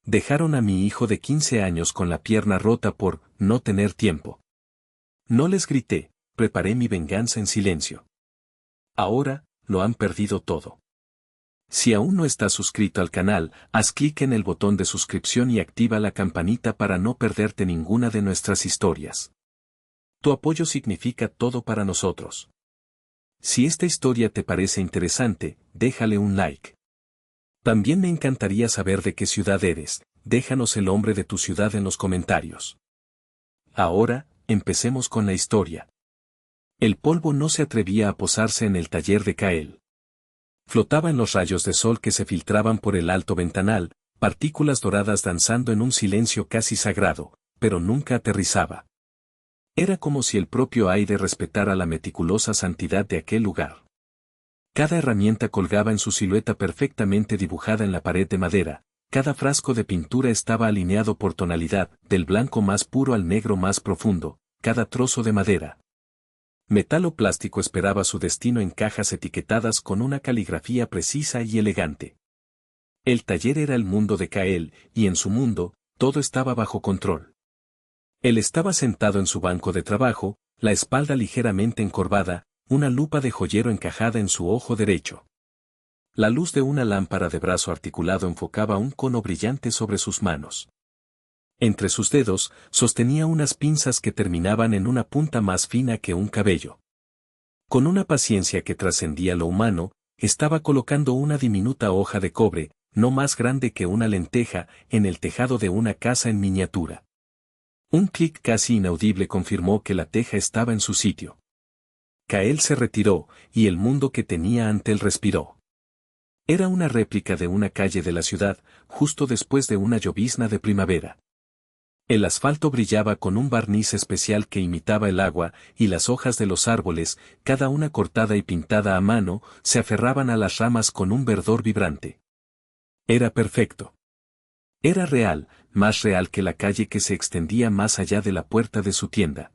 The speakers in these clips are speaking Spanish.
Dejaron a mi hijo de 15 años con la pierna rota por no tener tiempo. No les grité, preparé mi venganza en silencio. Ahora, lo han perdido todo. Si aún no estás suscrito al canal, haz clic en el botón de suscripción y activa la campanita para no perderte ninguna de nuestras historias. Tu apoyo significa todo para nosotros. Si esta historia te parece interesante, déjale un like. También me encantaría saber de qué ciudad eres, déjanos el nombre de tu ciudad en los comentarios. Ahora, empecemos con la historia. El polvo no se atrevía a posarse en el taller de Kael. Flotaba en los rayos de sol que se filtraban por el alto ventanal, partículas doradas danzando en un silencio casi sagrado, pero nunca aterrizaba. Era como si el propio aire respetara la meticulosa santidad de aquel lugar. Cada herramienta colgaba en su silueta perfectamente dibujada en la pared de madera, cada frasco de pintura estaba alineado por tonalidad, del blanco más puro al negro más profundo, cada trozo de madera, metal o plástico esperaba su destino en cajas etiquetadas con una caligrafía precisa y elegante. El taller era el mundo de Kael, y en su mundo, todo estaba bajo control. Él estaba sentado en su banco de trabajo, la espalda ligeramente encorvada, una lupa de joyero encajada en su ojo derecho. La luz de una lámpara de brazo articulado enfocaba un cono brillante sobre sus manos. Entre sus dedos, sostenía unas pinzas que terminaban en una punta más fina que un cabello. Con una paciencia que trascendía lo humano, estaba colocando una diminuta hoja de cobre, no más grande que una lenteja, en el tejado de una casa en miniatura. Un clic casi inaudible confirmó que la teja estaba en su sitio. Kael se retiró, y el mundo que tenía ante él respiró. Era una réplica de una calle de la ciudad, justo después de una llovizna de primavera. El asfalto brillaba con un barniz especial que imitaba el agua, y las hojas de los árboles, cada una cortada y pintada a mano, se aferraban a las ramas con un verdor vibrante. Era perfecto. Era real, más real que la calle que se extendía más allá de la puerta de su tienda.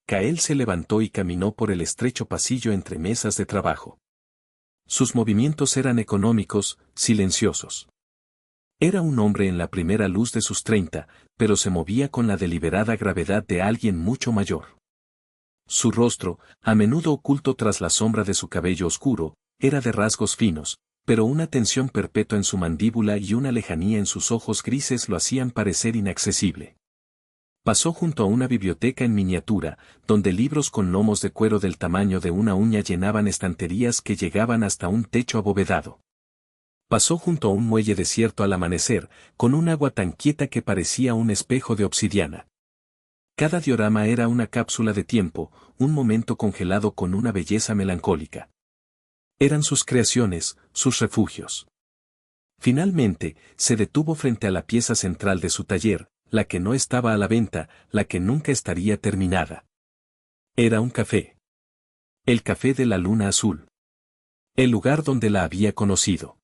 Kael se levantó y caminó por el estrecho pasillo entre mesas de trabajo. Sus movimientos eran económicos, silenciosos. Era un hombre en la primera luz de sus 30, pero se movía con la deliberada gravedad de alguien mucho mayor. Su rostro, a menudo oculto tras la sombra de su cabello oscuro, era de rasgos finos, pero una tensión perpetua en su mandíbula y una lejanía en sus ojos grises lo hacían parecer inaccesible. Pasó junto a una biblioteca en miniatura, donde libros con lomos de cuero del tamaño de una uña llenaban estanterías que llegaban hasta un techo abovedado. Pasó junto a un muelle desierto al amanecer, con un agua tan quieta que parecía un espejo de obsidiana. Cada diorama era una cápsula de tiempo, un momento congelado con una belleza melancólica. Eran sus creaciones, sus refugios. Finalmente, se detuvo frente a la pieza central de su taller, la que no estaba a la venta, la que nunca estaría terminada. Era un café. El café de la luna azul. El lugar donde la había conocido.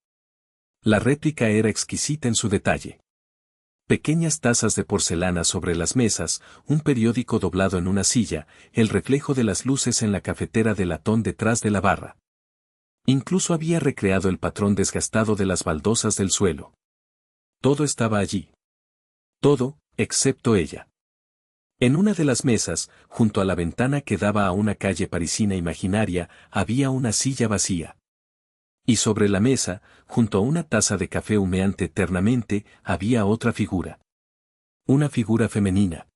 La réplica era exquisita en su detalle. Pequeñas tazas de porcelana sobre las mesas, un periódico doblado en una silla, el reflejo de las luces en la cafetera de latón detrás de la barra. Incluso había recreado el patrón desgastado de las baldosas del suelo. Todo estaba allí. Todo, excepto ella. En una de las mesas, junto a la ventana que daba a una calle parisina imaginaria, había una silla vacía. Y sobre la mesa, junto a una taza de café humeante eternamente, había otra figura. Una figura femenina.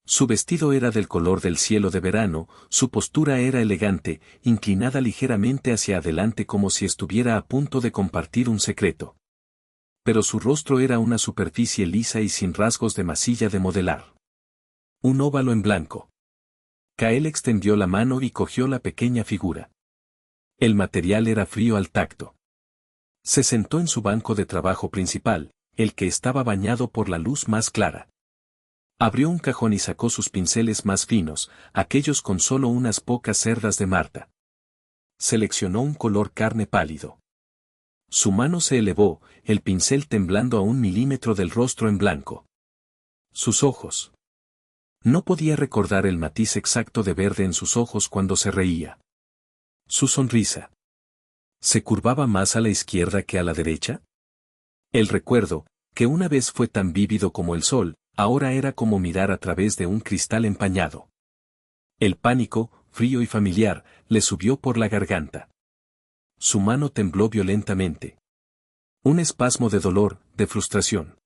Su vestido era del color del cielo de verano, su postura era elegante, inclinada ligeramente hacia adelante como si estuviera a punto de compartir un secreto. Pero su rostro era una superficie lisa y sin rasgos de masilla de modelar. Un óvalo en blanco. Kael extendió la mano y cogió la pequeña figura. El material era frío al tacto. Se sentó en su banco de trabajo principal, el que estaba bañado por la luz más clara. Abrió un cajón y sacó sus pinceles más finos, aquellos con solo unas pocas cerdas de Marta. Seleccionó un color carne pálido. Su mano se elevó, el pincel temblando a 1 milímetro del rostro en blanco. Sus ojos. No podía recordar el matiz exacto de verde en sus ojos cuando se reía. Su sonrisa. ¿Se curvaba más a la izquierda que a la derecha? El recuerdo, que una vez fue tan vívido como el sol, ahora era como mirar a través de un cristal empañado. El pánico, frío y familiar, le subió por la garganta. Su mano tembló violentamente. Un espasmo de dolor, de frustración.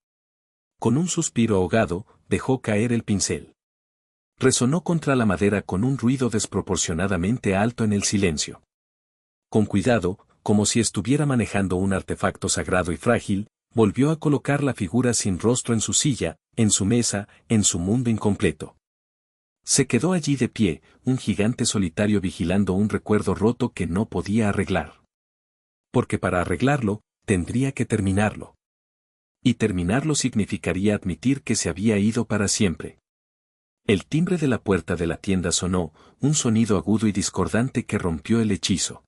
Con un suspiro ahogado, dejó caer el pincel. Resonó contra la madera con un ruido desproporcionadamente alto en el silencio. Con cuidado, como si estuviera manejando un artefacto sagrado y frágil, volvió a colocar la figura sin rostro en su silla, en su mesa, en su mundo incompleto. Se quedó allí de pie, un gigante solitario vigilando un recuerdo roto que no podía arreglar. Porque para arreglarlo, tendría que terminarlo. Y terminarlo significaría admitir que se había ido para siempre. El timbre de la puerta de la tienda sonó, un sonido agudo y discordante que rompió el hechizo.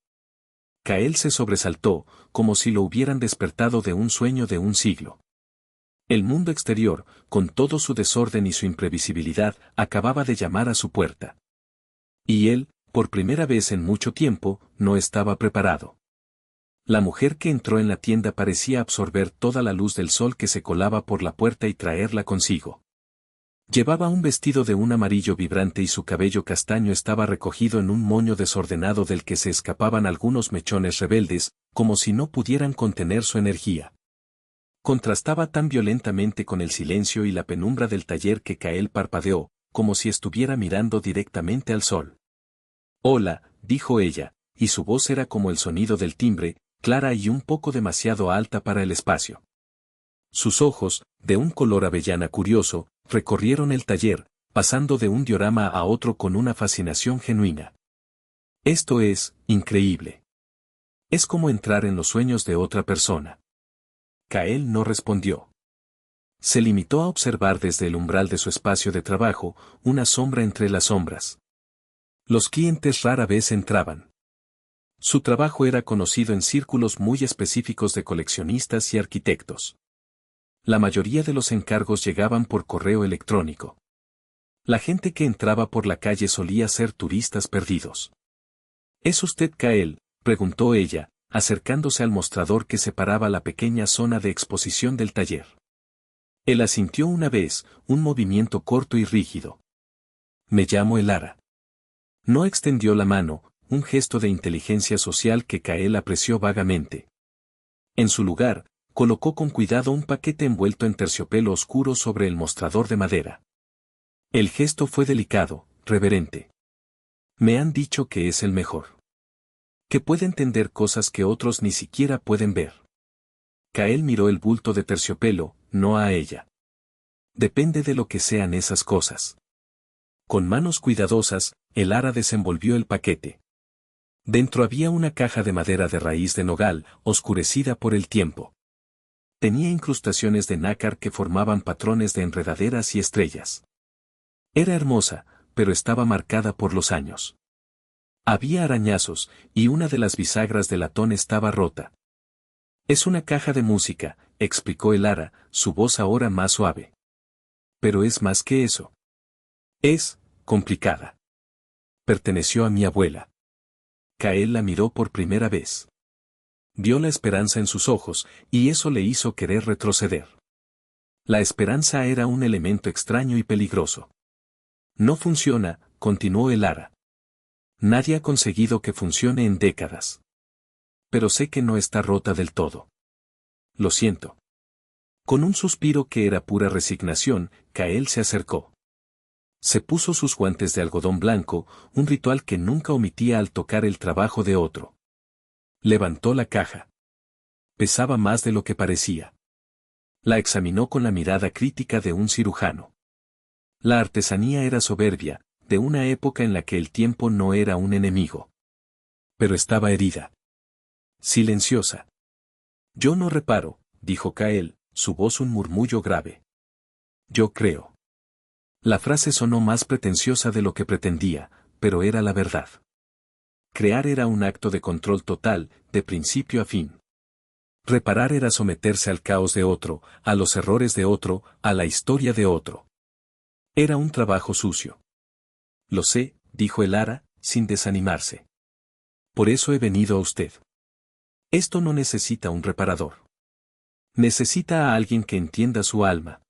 Kael se sobresaltó, como si lo hubieran despertado de un sueño de un siglo. El mundo exterior, con todo su desorden y su imprevisibilidad, acababa de llamar a su puerta. Y él, por primera vez en mucho tiempo, no estaba preparado. La mujer que entró en la tienda parecía absorber toda la luz del sol que se colaba por la puerta y traerla consigo. Llevaba un vestido de un amarillo vibrante y su cabello castaño estaba recogido en un moño desordenado del que se escapaban algunos mechones rebeldes, como si no pudieran contener su energía. Contrastaba tan violentamente con el silencio y la penumbra del taller que Kael parpadeó, como si estuviera mirando directamente al sol. «Hola», dijo ella, y su voz era como el sonido del timbre, clara y un poco demasiado alta para el espacio. Sus ojos, de un color avellana curioso, recorrieron el taller, pasando de un diorama a otro con una fascinación genuina. «Esto es increíble. Es como entrar en los sueños de otra persona». Kael no respondió. Se limitó a observar desde el umbral de su espacio de trabajo, una sombra entre las sombras. Los clientes rara vez entraban. Su trabajo era conocido en círculos muy específicos de coleccionistas y arquitectos. La mayoría de los encargos llegaban por correo electrónico. La gente que entraba por la calle solía ser turistas perdidos. ¿Es usted Kael?, preguntó ella, acercándose al mostrador que separaba la pequeña zona de exposición del taller. Él asintió una vez, un movimiento corto y rígido. «Me llamo Elara». No extendió la mano, un gesto de inteligencia social que Kael apreció vagamente. En su lugar, colocó con cuidado un paquete envuelto en terciopelo oscuro sobre el mostrador de madera. El gesto fue delicado, reverente. «Me han dicho que es el mejor. Que puede entender cosas que otros ni siquiera pueden ver». Kael miró el bulto de terciopelo, no a ella. «Depende de lo que sean esas cosas». Con manos cuidadosas, Elara desenvolvió el paquete. Dentro había una caja de madera de raíz de nogal, oscurecida por el tiempo. Tenía incrustaciones de nácar que formaban patrones de enredaderas y estrellas. Era hermosa, pero estaba marcada por los años. Había arañazos, y una de las bisagras de latón estaba rota. «Es una caja de música», explicó Elara, su voz ahora más suave. «Pero es más que eso. Es complicada. Perteneció a mi abuela». Kael la miró por primera vez. Vio la esperanza en sus ojos, y eso le hizo querer retroceder. La esperanza era un elemento extraño y peligroso. «No funciona», continuó Elara. «Nadie ha conseguido que funcione en décadas. Pero sé que no está rota del todo. Lo siento». Con un suspiro que era pura resignación, Kael se acercó. Se puso sus guantes de algodón blanco, un ritual que nunca omitía al tocar el trabajo de otro. Levantó la caja. Pesaba más de lo que parecía. La examinó con la mirada crítica de un cirujano. La artesanía era soberbia, de una época en la que el tiempo no era un enemigo. Pero estaba herida. Silenciosa. «Yo no reparo», dijo Kael, su voz un murmullo grave. «Yo creo». La frase sonó más pretenciosa de lo que pretendía, pero era la verdad. Crear era un acto de control total, de principio a fin. Reparar era someterse al caos de otro, a los errores de otro, a la historia de otro. Era un trabajo sucio. «Lo sé», dijo Elara, sin desanimarse. «Por eso he venido a usted. Esto no necesita un reparador. Necesita a alguien que entienda su alma.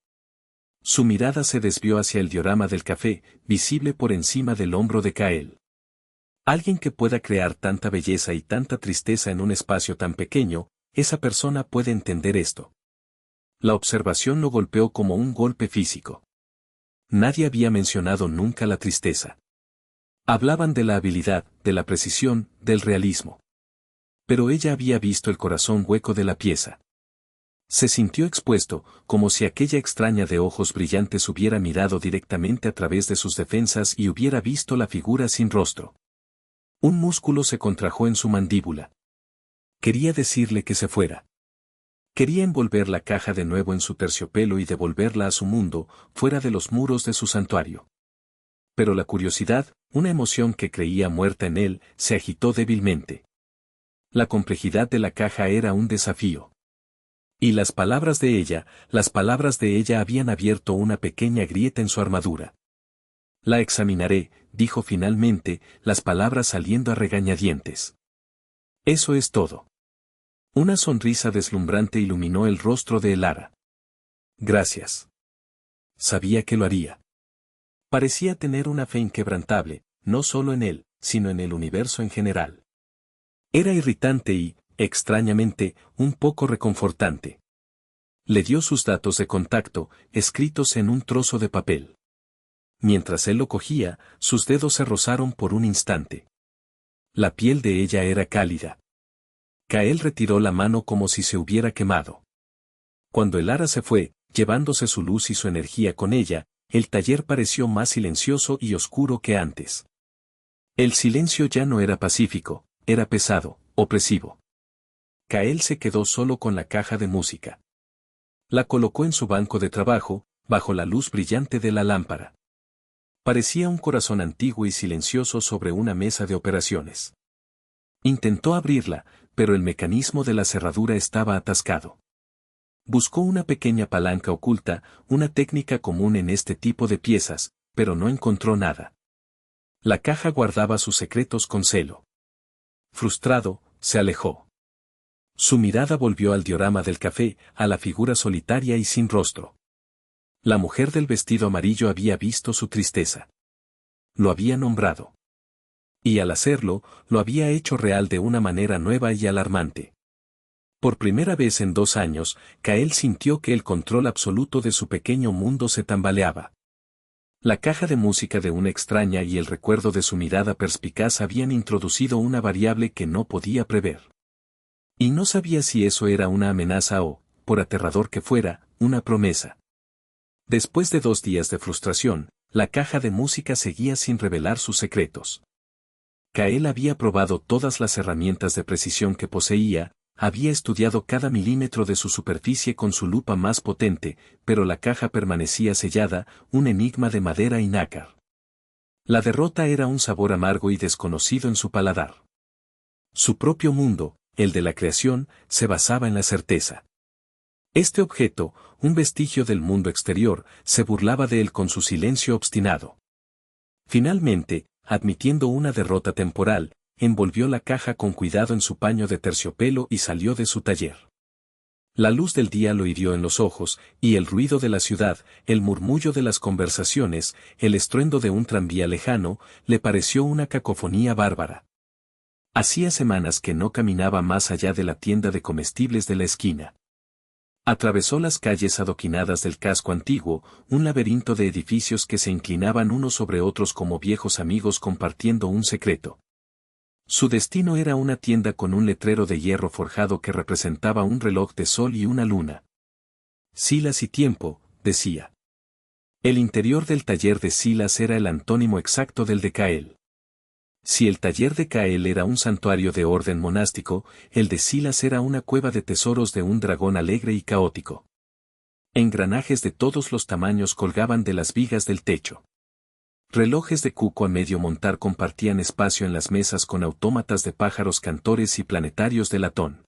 Su mirada se desvió hacia el diorama del café, visible por encima del hombro de Kael. Alguien que pueda crear tanta belleza y tanta tristeza en un espacio tan pequeño, esa persona puede entender esto. La observación lo golpeó como un golpe físico. Nadie había mencionado nunca la tristeza. Hablaban de la habilidad, de la precisión, del realismo. Pero ella había visto el corazón hueco de la pieza. Se sintió expuesto, como si aquella extraña de ojos brillantes hubiera mirado directamente a través de sus defensas y hubiera visto la figura sin rostro. Un músculo se contrajo en su mandíbula. Quería decirle que se fuera. Quería envolver la caja de nuevo en su terciopelo y devolverla a su mundo, fuera de los muros de su santuario. Pero la curiosidad, una emoción que creía muerta en él, se agitó débilmente. La complejidad de la caja era un desafío. Y las palabras de ella habían abierto una pequeña grieta en su armadura. La examinaré, dijo finalmente, las palabras saliendo a regañadientes. Eso es todo. Una sonrisa deslumbrante iluminó el rostro de Elara. Gracias. Sabía que lo haría. Parecía tener una fe inquebrantable, no solo en él, sino en el universo en general. Era irritante y, extrañamente, un poco reconfortante. Le dio sus datos de contacto, escritos en un trozo de papel. Mientras él lo cogía, sus dedos se rozaron por un instante. La piel de ella era cálida. Kael retiró la mano como si se hubiera quemado. Cuando Elara se fue, llevándose su luz y su energía con ella, el taller pareció más silencioso y oscuro que antes. El silencio ya no era pacífico, era pesado, opresivo. Kael se quedó solo con la caja de música. La colocó en su banco de trabajo, bajo la luz brillante de la lámpara. Parecía un corazón antiguo y silencioso sobre una mesa de operaciones. Intentó abrirla, pero el mecanismo de la cerradura estaba atascado. Buscó una pequeña palanca oculta, una técnica común en este tipo de piezas, pero no encontró nada. La caja guardaba sus secretos con celo. Frustrado, se alejó. Su mirada volvió al diorama del café, a la figura solitaria y sin rostro. La mujer del vestido amarillo había visto su tristeza. Lo había nombrado. Y al hacerlo, lo había hecho real de una manera nueva y alarmante. Por primera vez en 2 años, Kael sintió que el control absoluto de su pequeño mundo se tambaleaba. La caja de música de una extraña y el recuerdo de su mirada perspicaz habían introducido una variable que no podía prever. Y no sabía si eso era una amenaza o, por aterrador que fuera, una promesa. Después de 2 días de frustración, la caja de música seguía sin revelar sus secretos. Kael había probado todas las herramientas de precisión que poseía, había estudiado cada milímetro de su superficie con su lupa más potente, pero la caja permanecía sellada, un enigma de madera y nácar. La derrota era un sabor amargo y desconocido en su paladar. Su propio mundo, el de la creación, se basaba en la certeza. Este objeto, un vestigio del mundo exterior, se burlaba de él con su silencio obstinado. Finalmente, admitiendo una derrota temporal, envolvió la caja con cuidado en su paño de terciopelo y salió de su taller. La luz del día lo hirió en los ojos, y el ruido de la ciudad, el murmullo de las conversaciones, el estruendo de un tranvía lejano, le pareció una cacofonía bárbara. Hacía semanas que no caminaba más allá de la tienda de comestibles de la esquina. Atravesó las calles adoquinadas del casco antiguo, un laberinto de edificios que se inclinaban unos sobre otros como viejos amigos compartiendo un secreto. Su destino era una tienda con un letrero de hierro forjado que representaba un reloj de sol y una luna. Silas y tiempo, decía. El interior del taller de Silas era el antónimo exacto del de Kael. Si el taller de Kael era un santuario de orden monástico, el de Silas era una cueva de tesoros de un dragón alegre y caótico. Engranajes de todos los tamaños colgaban de las vigas del techo. Relojes de cuco a medio montar compartían espacio en las mesas con autómatas de pájaros cantores y planetarios de latón.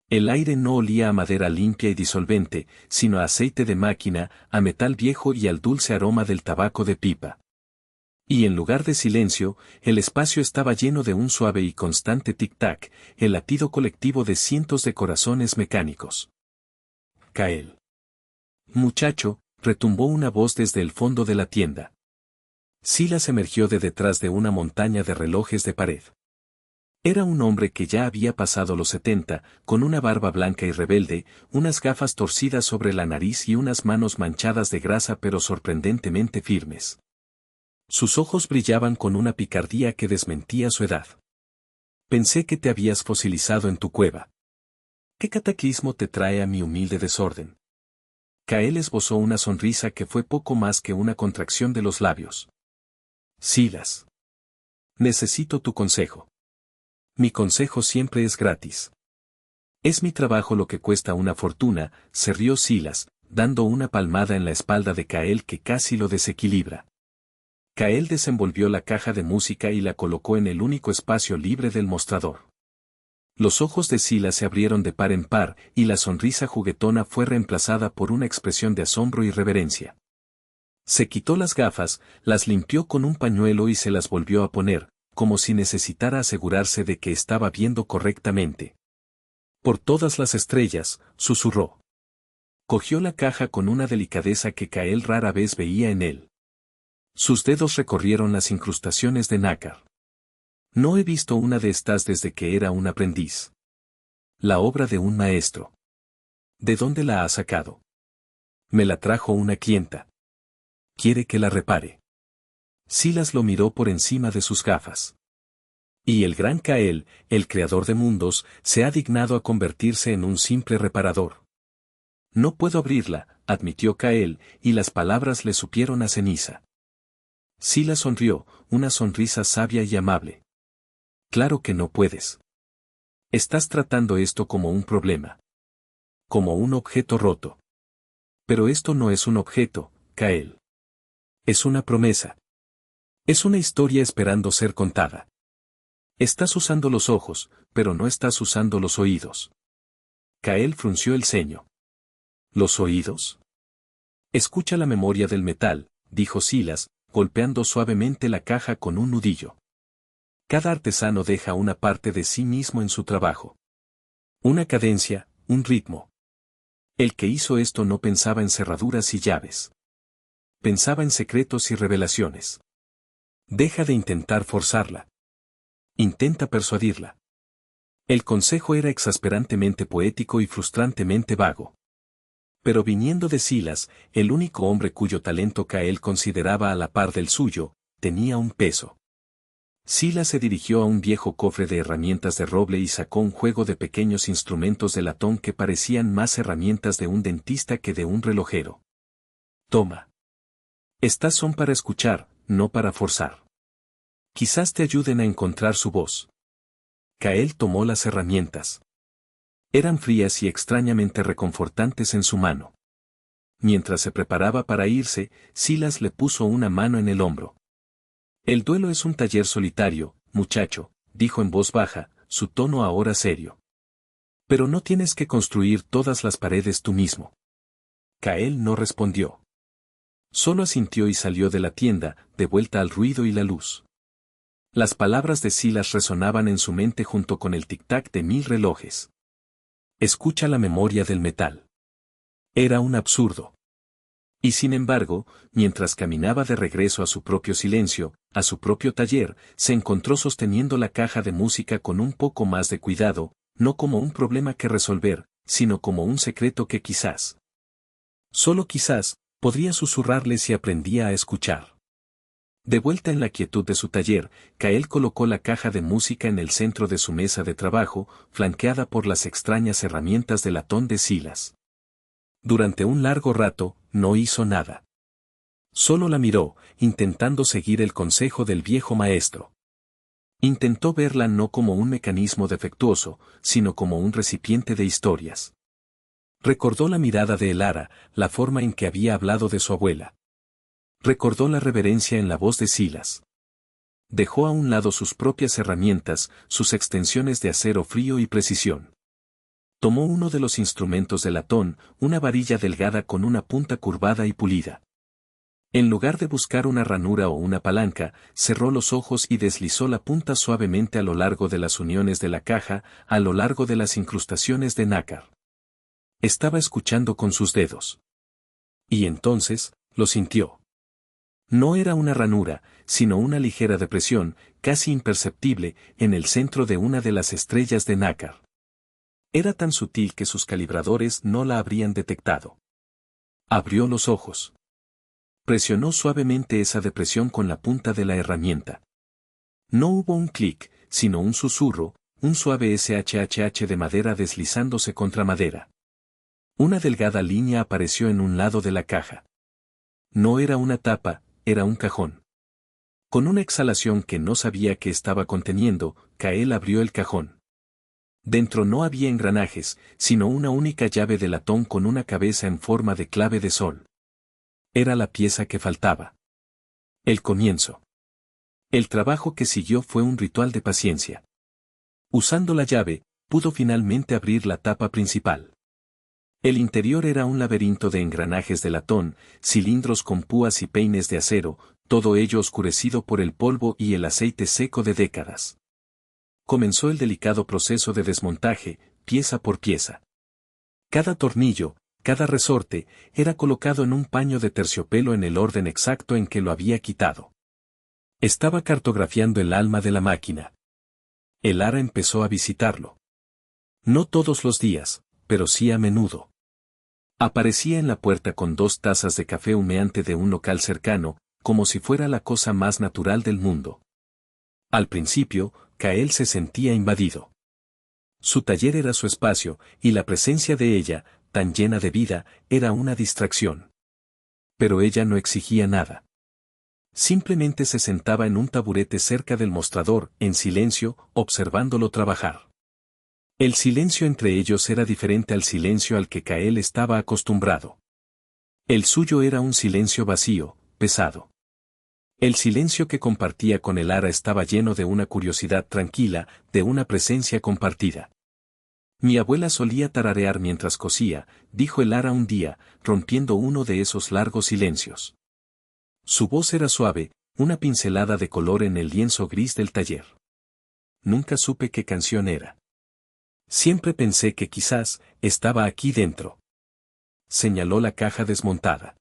El aire no olía a madera limpia y disolvente, sino a aceite de máquina, a metal viejo y al dulce aroma del tabaco de pipa. Y en lugar de silencio, el espacio estaba lleno de un suave y constante tic-tac, el latido colectivo de cientos de corazones mecánicos. Kael. Muchacho, retumbó una voz desde el fondo de la tienda. Silas emergió de detrás de una montaña de relojes de pared. Era un hombre que ya había pasado los 70, con una barba blanca y rebelde, unas gafas torcidas sobre la nariz y unas manos manchadas de grasa pero sorprendentemente firmes. Sus ojos brillaban con una picardía que desmentía su edad. Pensé que te habías fosilizado en tu cueva. ¿Qué cataclismo te trae a mi humilde desorden? Kael esbozó una sonrisa que fue poco más que una contracción de los labios. Silas. Necesito tu consejo. Mi consejo siempre es gratis. Es mi trabajo lo que cuesta una fortuna, se rió Silas, dando una palmada en la espalda de Kael que casi lo desequilibra. Kael desenvolvió la caja de música y la colocó en el único espacio libre del mostrador. Los ojos de Silas se abrieron de par en par y la sonrisa juguetona fue reemplazada por una expresión de asombro y reverencia. Se quitó las gafas, las limpió con un pañuelo y se las volvió a poner, como si necesitara asegurarse de que estaba viendo correctamente. Por todas las estrellas, susurró. Cogió la caja con una delicadeza que Kael rara vez veía en él. Sus dedos recorrieron las incrustaciones de nácar. No he visto una de estas desde que era un aprendiz. La obra de un maestro. ¿De dónde la ha sacado? Me la trajo una clienta. Quiere que la repare. Silas lo miró por encima de sus gafas. Y el gran Kael, el creador de mundos, se ha dignado a convertirse en un simple reparador. No puedo abrirla, admitió Kael, y las palabras le supieron a ceniza. Silas sonrió, una sonrisa sabia y amable. Claro que no puedes. Estás tratando esto como un problema. Como un objeto roto. Pero esto no es un objeto, Kael. Es una promesa. Es una historia esperando ser contada. Estás usando los ojos, pero no estás usando los oídos. Kael frunció el ceño. ¿Los oídos? Escucha la memoria del metal, dijo Silas, golpeando suavemente la caja con un nudillo. Cada artesano deja una parte de sí mismo en su trabajo. Una cadencia, un ritmo. El que hizo esto no pensaba en cerraduras y llaves. Pensaba en secretos y revelaciones. Deja de intentar forzarla. Intenta persuadirla. El consejo era exasperantemente poético y frustrantemente vago. Pero viniendo de Silas, el único hombre cuyo talento Kael consideraba a la par del suyo, tenía un peso. Silas se dirigió a un viejo cofre de herramientas de roble y sacó un juego de pequeños instrumentos de latón que parecían más herramientas de un dentista que de un relojero. Toma. Estas son para escuchar, no para forzar. Quizás te ayuden a encontrar su voz. Kael tomó las herramientas. Eran frías y extrañamente reconfortantes en su mano. Mientras se preparaba para irse, Silas le puso una mano en el hombro. El duelo es un taller solitario, muchacho, dijo en voz baja, su tono ahora serio. Pero no tienes que construir todas las paredes tú mismo. Kael no respondió. Solo asintió y salió de la tienda, de vuelta al ruido y la luz. Las palabras de Silas resonaban en su mente junto con el tic-tac de 1000 relojes. Escucha la memoria del metal. Era un absurdo. Y sin embargo, mientras caminaba de regreso a su propio silencio, a su propio taller, se encontró sosteniendo la caja de música con un poco más de cuidado, no como un problema que resolver, sino como un secreto que quizás, solo quizás, podría susurrarle si aprendía a escuchar. De vuelta en la quietud de su taller, Kael colocó la caja de música en el centro de su mesa de trabajo, flanqueada por las extrañas herramientas de latón de Silas. Durante un largo rato, no hizo nada. Solo la miró, intentando seguir el consejo del viejo maestro. Intentó verla no como un mecanismo defectuoso, sino como un recipiente de historias. Recordó la mirada de Elara, la forma en que había hablado de su abuela. Recordó la reverencia en la voz de Silas. Dejó a un lado sus propias herramientas, sus extensiones de acero frío y precisión. Tomó uno de los instrumentos de latón, una varilla delgada con una punta curvada y pulida. En lugar de buscar una ranura o una palanca, cerró los ojos y deslizó la punta suavemente a lo largo de las uniones de la caja, a lo largo de las incrustaciones de nácar. Estaba escuchando con sus dedos. Y entonces, lo sintió. No era una ranura, sino una ligera depresión, casi imperceptible, en el centro de una de las estrellas de nácar. Era tan sutil que sus calibradores no la habrían detectado. Abrió los ojos. Presionó suavemente esa depresión con la punta de la herramienta. No hubo un clic, sino un susurro, un suave shhh de madera deslizándose contra madera. Una delgada línea apareció en un lado de la caja. No era una tapa, era un cajón. Con una exhalación que no sabía que estaba conteniendo, Kael abrió el cajón. Dentro no había engranajes, sino una única llave de latón con una cabeza en forma de clave de sol. Era la pieza que faltaba. El comienzo. El trabajo que siguió fue un ritual de paciencia. Usando la llave, pudo finalmente abrir la tapa principal. El interior era un laberinto de engranajes de latón, cilindros con púas y peines de acero, todo ello oscurecido por el polvo y el aceite seco de décadas. Comenzó el delicado proceso de desmontaje, pieza por pieza. Cada tornillo, cada resorte, era colocado en un paño de terciopelo en el orden exacto en que lo había quitado. Estaba cartografiando el alma de la máquina. El Ara empezó a visitarlo. No todos los días, pero sí a menudo. Aparecía en la puerta con 2 tazas de café humeante de un local cercano, como si fuera la cosa más natural del mundo. Al principio, Kael se sentía invadido. Su taller era su espacio, y la presencia de ella, tan llena de vida, era una distracción. Pero ella no exigía nada. Simplemente se sentaba en un taburete cerca del mostrador, en silencio, observándolo trabajar. El silencio entre ellos era diferente al silencio al que Kael estaba acostumbrado. El suyo era un silencio vacío, pesado. El silencio que compartía con el Ara estaba lleno de una curiosidad tranquila, de una presencia compartida. Mi abuela solía tararear mientras cosía, dijo el Ara un día, rompiendo uno de esos largos silencios. Su voz era suave, una pincelada de color en el lienzo gris del taller. Nunca supe qué canción era. Siempre pensé que quizás estaba aquí dentro. Señaló la caja desmontada.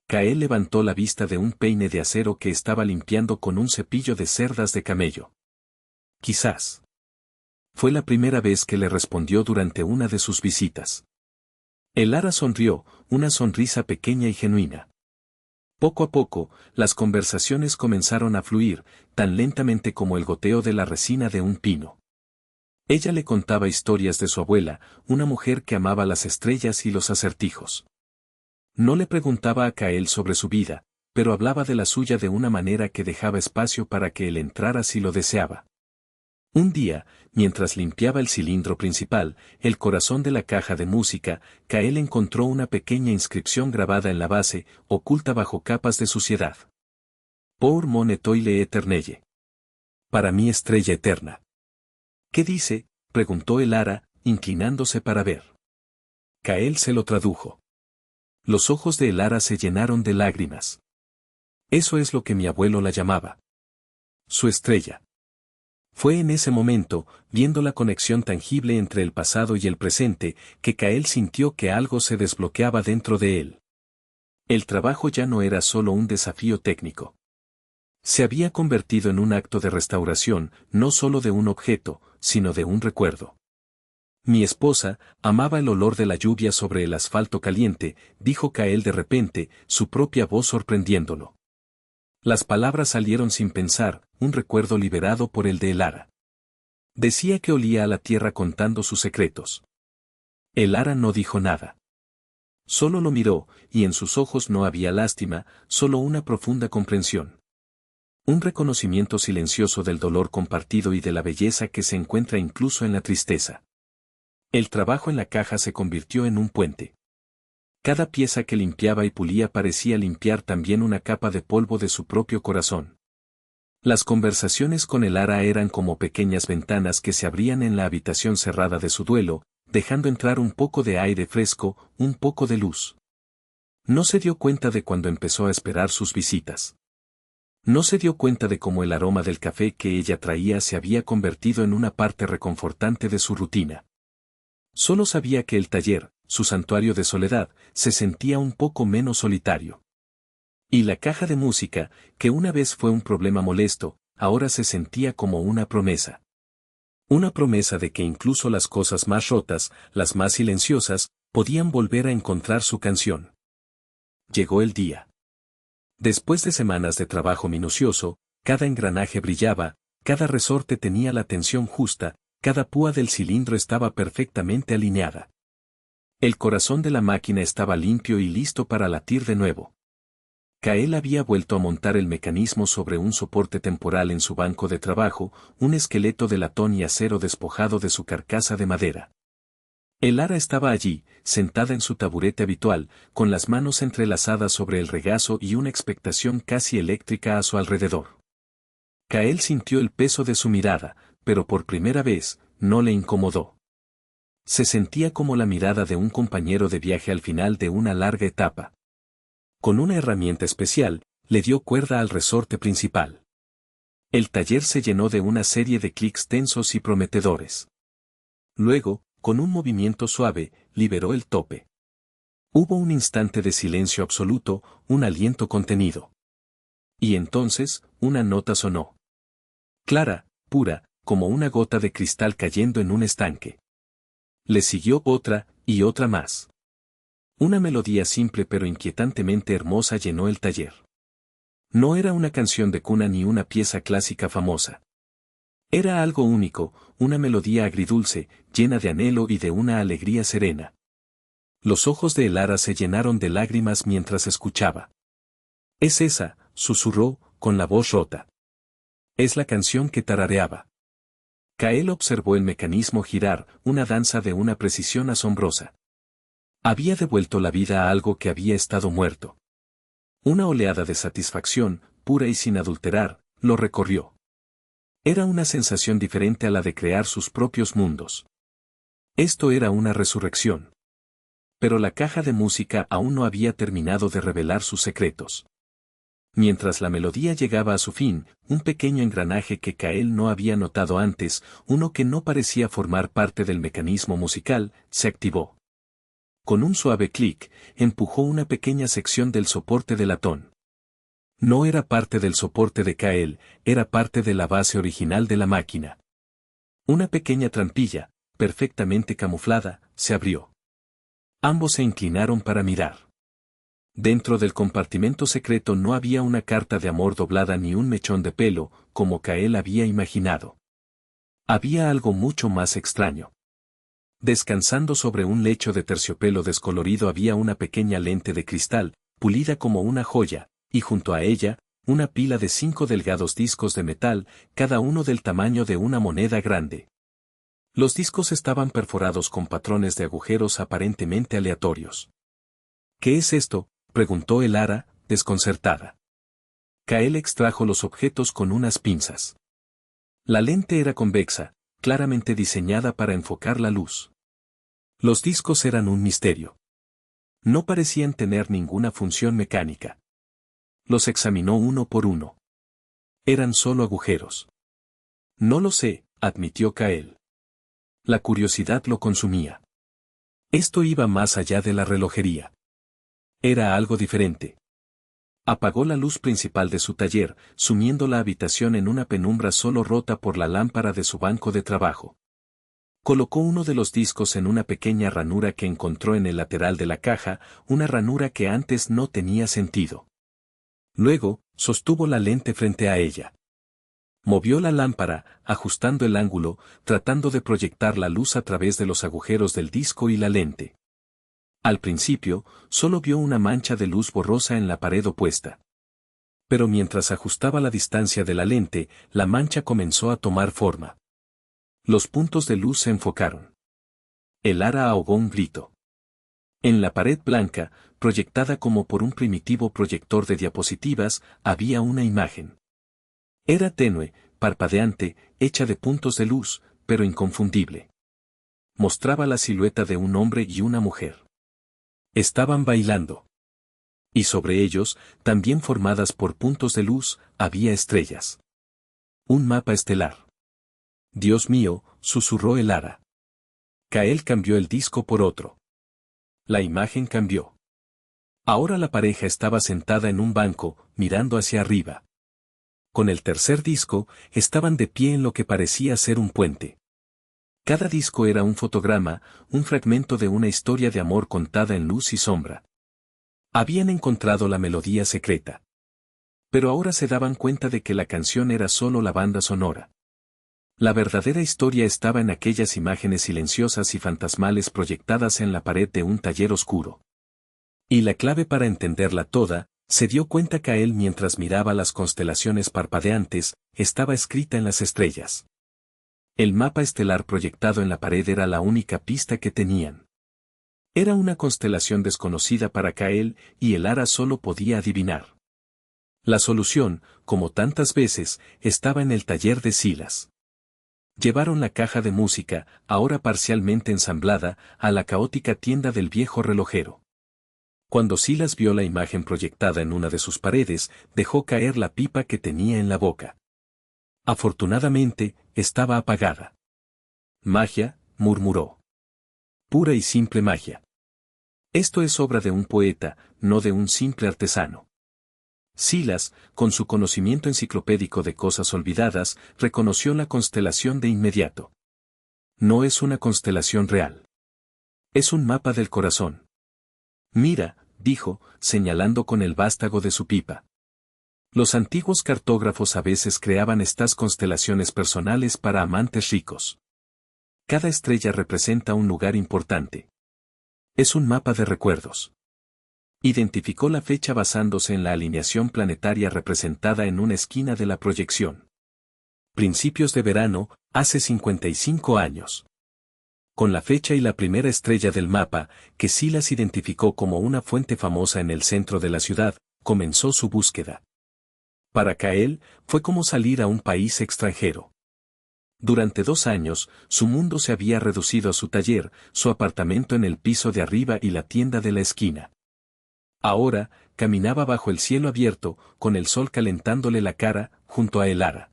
Kael levantó la vista de un peine de acero que estaba limpiando con un cepillo de cerdas de camello. Quizás. Fue la primera vez que le respondió durante una de sus visitas. El Ara sonrió, una sonrisa pequeña y genuina. Poco a poco, las conversaciones comenzaron a fluir, tan lentamente como el goteo de la resina de un pino. Ella le contaba historias de su abuela, una mujer que amaba las estrellas y los acertijos. No le preguntaba a Kael sobre su vida, pero hablaba de la suya de una manera que dejaba espacio para que él entrara si lo deseaba. Un día, mientras limpiaba el cilindro principal, el corazón de la caja de música, Kael encontró una pequeña inscripción grabada en la base, oculta bajo capas de suciedad. Pour mon étoile éternelle. Para mí estrella eterna. ¿Qué dice?, preguntó el Ara, inclinándose para ver. Kael se lo tradujo. Los ojos de el Ara se llenaron de lágrimas. Eso es lo que mi abuelo la llamaba. Su estrella. Fue en ese momento, viendo la conexión tangible entre el pasado y el presente, que Kael sintió que algo se desbloqueaba dentro de él. El trabajo ya no era solo un desafío técnico. Se había convertido en un acto de restauración, no solo de un objeto, sino de un recuerdo. Mi esposa amaba el olor de la lluvia sobre el asfalto caliente, dijo Kael de repente, su propia voz sorprendiéndolo. Las palabras salieron sin pensar, un recuerdo liberado por el de el Ara. Decía que olía a la tierra contando sus secretos. El Ara no dijo nada. Solo lo miró, y en sus ojos no había lástima, solo una profunda comprensión. Un reconocimiento silencioso del dolor compartido y de la belleza que se encuentra incluso en la tristeza. El trabajo en la caja se convirtió en un puente. Cada pieza que limpiaba y pulía parecía limpiar también una capa de polvo de su propio corazón. Las conversaciones con el Ara eran como pequeñas ventanas que se abrían en la habitación cerrada de su duelo, dejando entrar un poco de aire fresco, un poco de luz. No se dio cuenta de cuando empezó a esperar sus visitas. No se dio cuenta de cómo el aroma del café que ella traía se había convertido en una parte reconfortante de su rutina. Solo sabía que el taller, su santuario de soledad, se sentía un poco menos solitario. Y la caja de música, que una vez fue un problema molesto, ahora se sentía como una promesa. Una promesa de que incluso las cosas más rotas, las más silenciosas, podían volver a encontrar su canción. Llegó el día. Después de semanas de trabajo minucioso, cada engranaje brillaba, cada resorte tenía la tensión justa, cada púa del cilindro estaba perfectamente alineada. El corazón de la máquina estaba limpio y listo para latir de nuevo. Kael había vuelto a montar el mecanismo sobre un soporte temporal en su banco de trabajo, un esqueleto de latón y acero despojado de su carcasa de madera. Elara estaba allí, sentada en su taburete habitual, con las manos entrelazadas sobre el regazo y una expectación casi eléctrica a su alrededor. Kael sintió el peso de su mirada, pero por primera vez, no le incomodó. Se sentía como la mirada de un compañero de viaje al final de una larga etapa. Con una herramienta especial, le dio cuerda al resorte principal. El taller se llenó de una serie de clics tensos y prometedores. Luego, con un movimiento suave, liberó el tope. Hubo un instante de silencio absoluto, un aliento contenido. Y entonces, una nota sonó. Clara, pura, como una gota de cristal cayendo en un estanque. Le siguió otra, y otra más. Una melodía simple pero inquietantemente hermosa llenó el taller. No era una canción de cuna ni una pieza clásica famosa. Era algo único, una melodía agridulce, llena de anhelo y de una alegría serena. Los ojos de Elara se llenaron de lágrimas mientras escuchaba. «Es esa», susurró, con la voz rota. «Es la canción que tarareaba». Kael observó el mecanismo girar, una danza de una precisión asombrosa. Había devuelto la vida a algo que había estado muerto. Una oleada de satisfacción, pura y sin adulterar, lo recorrió. Era una sensación diferente a la de crear sus propios mundos. Esto era una resurrección. Pero la caja de música aún no había terminado de revelar sus secretos. Mientras la melodía llegaba a su fin, un pequeño engranaje que Kael no había notado antes, uno que no parecía formar parte del mecanismo musical, se activó. Con un suave clic, empujó una pequeña sección del soporte de latón. No era parte del soporte de Kael, era parte de la base original de la máquina. Una pequeña trampilla, perfectamente camuflada, se abrió. Ambos se inclinaron para mirar. Dentro del compartimento secreto no había una carta de amor doblada ni un mechón de pelo, como Kael había imaginado. Había algo mucho más extraño. Descansando sobre un lecho de terciopelo descolorido había una pequeña lente de cristal, pulida como una joya, y junto a ella, una pila de 5 delgados discos de metal, cada uno del tamaño de una moneda grande. Los discos estaban perforados con patrones de agujeros aparentemente aleatorios. «¿Qué es esto?», preguntó Elara, desconcertada. Kael extrajo los objetos con unas pinzas. La lente era convexa, claramente diseñada para enfocar la luz. Los discos eran un misterio. No parecían tener ninguna función mecánica. Los examinó uno por uno. Eran solo agujeros. «No lo sé», admitió Kael. La curiosidad lo consumía. Esto iba más allá de la relojería. Era algo diferente. Apagó la luz principal de su taller, sumiendo la habitación en una penumbra solo rota por la lámpara de su banco de trabajo. Colocó uno de los discos en una pequeña ranura que encontró en el lateral de la caja, una ranura que antes no tenía sentido. Luego, sostuvo la lente frente a ella. Movió la lámpara, ajustando el ángulo, tratando de proyectar la luz a través de los agujeros del disco y la lente. Al principio, solo vio una mancha de luz borrosa en la pared opuesta. Pero mientras ajustaba la distancia de la lente, la mancha comenzó a tomar forma. Los puntos de luz se enfocaron. Elara ahogó un grito. En la pared blanca, proyectada como por un primitivo proyector de diapositivas, había una imagen. Era tenue, parpadeante, hecha de puntos de luz, pero inconfundible. Mostraba la silueta de un hombre y una mujer. Estaban bailando. Y sobre ellos, también formadas por puntos de luz, había estrellas. Un mapa estelar. «Dios mío», susurró Elara. Kael cambió el disco por otro. La imagen cambió. Ahora la pareja estaba sentada en un banco, mirando hacia arriba. Con el tercer disco, estaban de pie en lo que parecía ser un puente. Cada disco era un fotograma, un fragmento de una historia de amor contada en luz y sombra. Habían encontrado la melodía secreta. Pero ahora se daban cuenta de que la canción era solo la banda sonora. La verdadera historia estaba en aquellas imágenes silenciosas y fantasmales proyectadas en la pared de un taller oscuro. Y la clave para entenderla toda, se dio cuenta Kael mientras miraba las constelaciones parpadeantes, estaba escrita en las estrellas. El mapa estelar proyectado en la pared era la única pista que tenían. Era una constelación desconocida para Kael, y el Ara solo podía adivinar. La solución, como tantas veces, estaba en el taller de Silas. Llevaron la caja de música, ahora parcialmente ensamblada, a la caótica tienda del viejo relojero. Cuando Silas vio la imagen proyectada en una de sus paredes, dejó caer la pipa que tenía en la boca. Afortunadamente, estaba apagada. Magia, murmuró. Pura y simple magia. Esto es obra de un poeta, no de un simple artesano. Silas, con su conocimiento enciclopédico de cosas olvidadas, reconoció la constelación de inmediato. No es una constelación real. Es un mapa del corazón. Mira, dijo, señalando con el vástago de su pipa. Los antiguos cartógrafos a veces creaban estas constelaciones personales para amantes ricos. Cada estrella representa un lugar importante. Es un mapa de recuerdos. Identificó la fecha basándose en la alineación planetaria representada en una esquina de la proyección. Principios de verano, hace 55 años. Con la fecha y la primera estrella del mapa, que Silas identificó como una fuente famosa en el centro de la ciudad, comenzó su búsqueda. Para Kael, fue como salir a un país extranjero. Durante 2 años, su mundo se había reducido a su taller, su apartamento en el piso de arriba y la tienda de la esquina. Ahora, caminaba bajo el cielo abierto, con el sol calentándole la cara, junto a el Ara.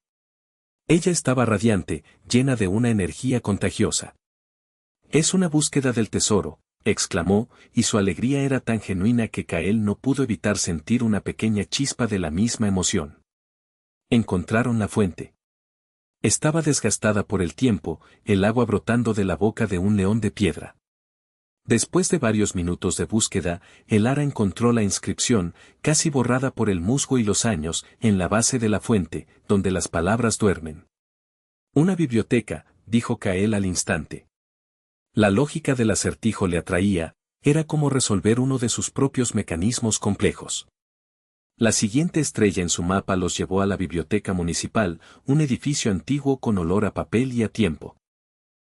Ella estaba radiante, llena de una energía contagiosa. Es una búsqueda del tesoro, exclamó, y su alegría era tan genuina que Kael no pudo evitar sentir una pequeña chispa de la misma emoción. Encontraron la fuente. Estaba desgastada por el tiempo, el agua brotando de la boca de un león de piedra. Después de varios minutos de búsqueda, el Ara encontró la inscripción, casi borrada por el musgo y los años, en la base de la fuente, donde las palabras duermen. Una biblioteca, dijo Kael al instante. La lógica del acertijo le atraía, era como resolver uno de sus propios mecanismos complejos. La siguiente estrella en su mapa los llevó a la biblioteca municipal, un edificio antiguo con olor a papel y a tiempo.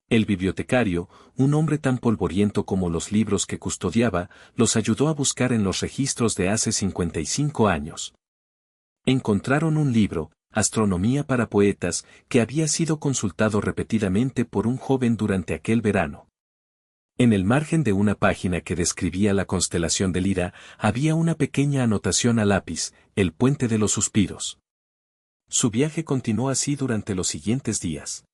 El bibliotecario, un hombre tan polvoriento como los libros que custodiaba, los ayudó a buscar en los registros de hace 55 años. Encontraron un libro, Astronomía para Poetas, que había sido consultado repetidamente por un joven durante aquel verano. En el margen de una página que describía la constelación de Lira, había una pequeña anotación a lápiz, el puente de los suspiros. Su viaje continuó así durante los siguientes días.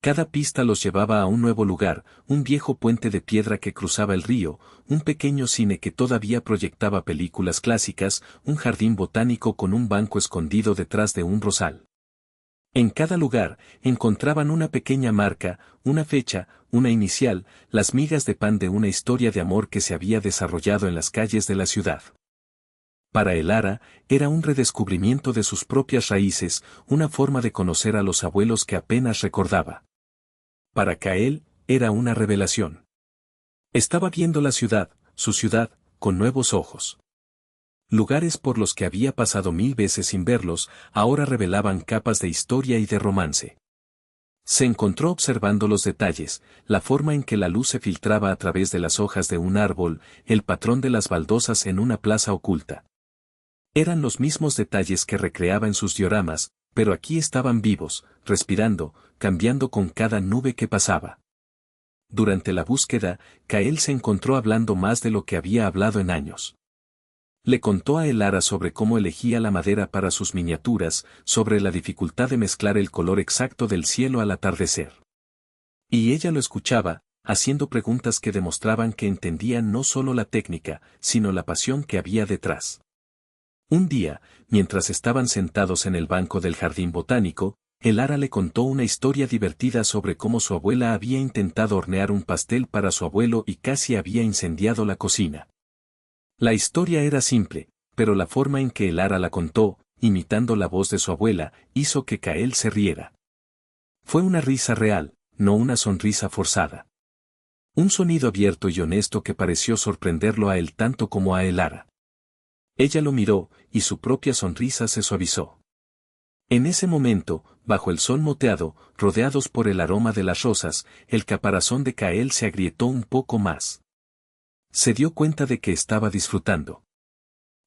Cada pista los llevaba a un nuevo lugar, un viejo puente de piedra que cruzaba el río, un pequeño cine que todavía proyectaba películas clásicas, un jardín botánico con un banco escondido detrás de un rosal. En cada lugar, encontraban una pequeña marca, una fecha, una inicial, las migas de pan de una historia de amor que se había desarrollado en las calles de la ciudad. Para el Ara, era un redescubrimiento de sus propias raíces, una forma de conocer a los abuelos que apenas recordaba. Para Kael, era una revelación. Estaba viendo la ciudad, su ciudad, con nuevos ojos. Lugares por los que había pasado 1000 veces sin verlos, ahora revelaban capas de historia y de romance. Se encontró observando los detalles, la forma en que la luz se filtraba a través de las hojas de un árbol, el patrón de las baldosas en una plaza oculta. Eran los mismos detalles que recreaba en sus dioramas, pero aquí estaban vivos, respirando, cambiando con cada nube que pasaba. Durante la búsqueda, Kael se encontró hablando más de lo que había hablado en años. Le contó a el Ara sobre cómo elegía la madera para sus miniaturas, sobre la dificultad de mezclar el color exacto del cielo al atardecer. Y ella lo escuchaba, haciendo preguntas que demostraban que entendía no solo la técnica, sino la pasión que había detrás. Un día, mientras estaban sentados en el banco del jardín botánico, el ara le contó una historia divertida sobre cómo su abuela había intentado hornear un pastel para su abuelo y casi había incendiado la cocina. La historia era simple, pero la forma en que el ara la contó, imitando la voz de su abuela, hizo que Kael se riera. Fue una risa real, no una sonrisa forzada. Un sonido abierto y honesto que pareció sorprenderlo a él tanto como a el ara. Ella lo miró, y su propia sonrisa se suavizó. En ese momento, bajo el sol moteado, rodeados por el aroma de las rosas, el caparazón de Kael se agrietó un poco más. Se dio cuenta de que estaba disfrutando.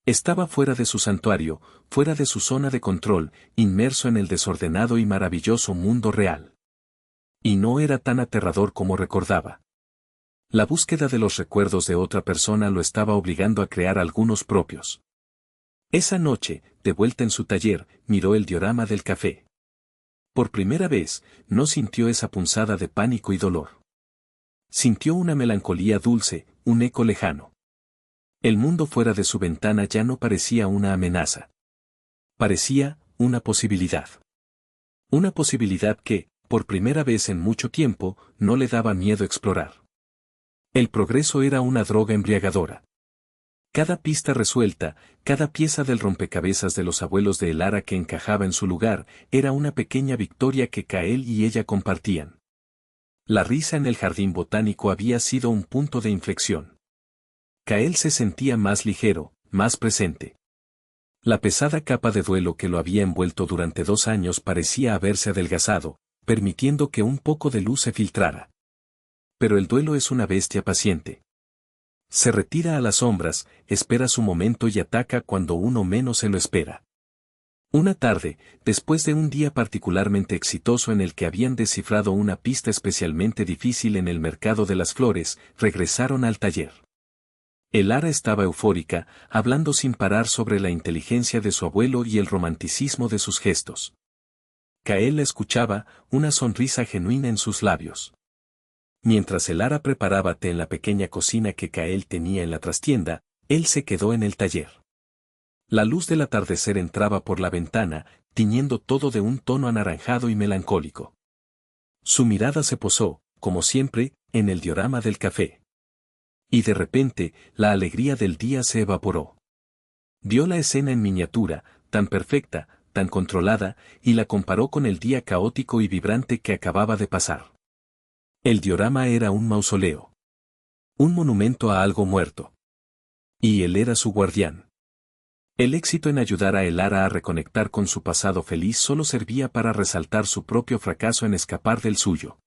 Estaba fuera de su santuario, fuera de su zona de control, inmerso en el desordenado y maravilloso mundo real. Y no era tan aterrador como recordaba. La búsqueda de los recuerdos de otra persona lo estaba obligando a crear algunos propios. Esa noche, de vuelta en su taller, miró el diorama del café. Por primera vez, no sintió esa punzada de pánico y dolor. Sintió una melancolía dulce, un eco lejano. El mundo fuera de su ventana ya no parecía una amenaza. Parecía una posibilidad. Una posibilidad que, por primera vez en mucho tiempo, no le daba miedo explorar. El progreso era una droga embriagadora. Cada pista resuelta, cada pieza del rompecabezas de los abuelos de Elara que encajaba en su lugar, era una pequeña victoria que Kael y ella compartían. La risa en el jardín botánico había sido un punto de inflexión. Kael se sentía más ligero, más presente. La pesada capa de duelo que lo había envuelto durante 2 años parecía haberse adelgazado, permitiendo que un poco de luz se filtrara. Pero el duelo es una bestia paciente. Se retira a las sombras, espera su momento y ataca cuando uno menos se lo espera. Una tarde, después de un día particularmente exitoso en el que habían descifrado una pista especialmente difícil en el mercado de las flores, regresaron al taller. Elara estaba eufórica, hablando sin parar sobre la inteligencia de su abuelo y el romanticismo de sus gestos. Kael la escuchaba, una sonrisa genuina en sus labios. Mientras Elara preparaba té en la pequeña cocina que Kael tenía en la trastienda, él se quedó en el taller. La luz del atardecer entraba por la ventana, tiñendo todo de un tono anaranjado y melancólico. Su mirada se posó, como siempre, en el diorama del café. Y de repente, la alegría del día se evaporó. Vio la escena en miniatura, tan perfecta, tan controlada, y la comparó con el día caótico y vibrante que acababa de pasar. El diorama era un mausoleo. Un monumento a algo muerto. Y él era su guardián. El éxito en ayudar a Elara a reconectar con su pasado feliz solo servía para resaltar su propio fracaso en escapar del suyo.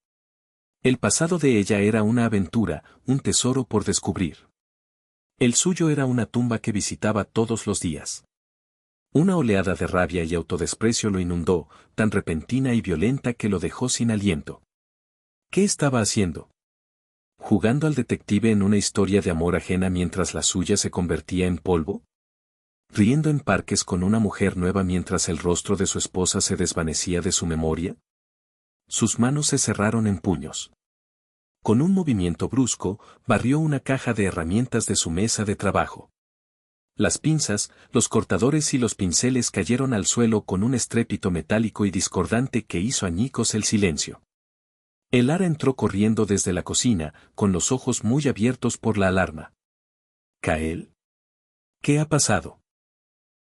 El pasado de ella era una aventura, un tesoro por descubrir. El suyo era una tumba que visitaba todos los días. Una oleada de rabia y autodesprecio lo inundó, tan repentina y violenta que lo dejó sin aliento. ¿Qué estaba haciendo? ¿Jugando al detective en una historia de amor ajena mientras la suya se convertía en polvo? ¿Riendo en parques con una mujer nueva mientras el rostro de su esposa se desvanecía de su memoria? Sus manos se cerraron en puños. Con un movimiento brusco, barrió una caja de herramientas de su mesa de trabajo. Las pinzas, los cortadores y los pinceles cayeron al suelo con un estrépito metálico y discordante que hizo añicos el silencio. Elara entró corriendo desde la cocina, con los ojos muy abiertos por la alarma. ¿Kael? ¿Qué ha pasado?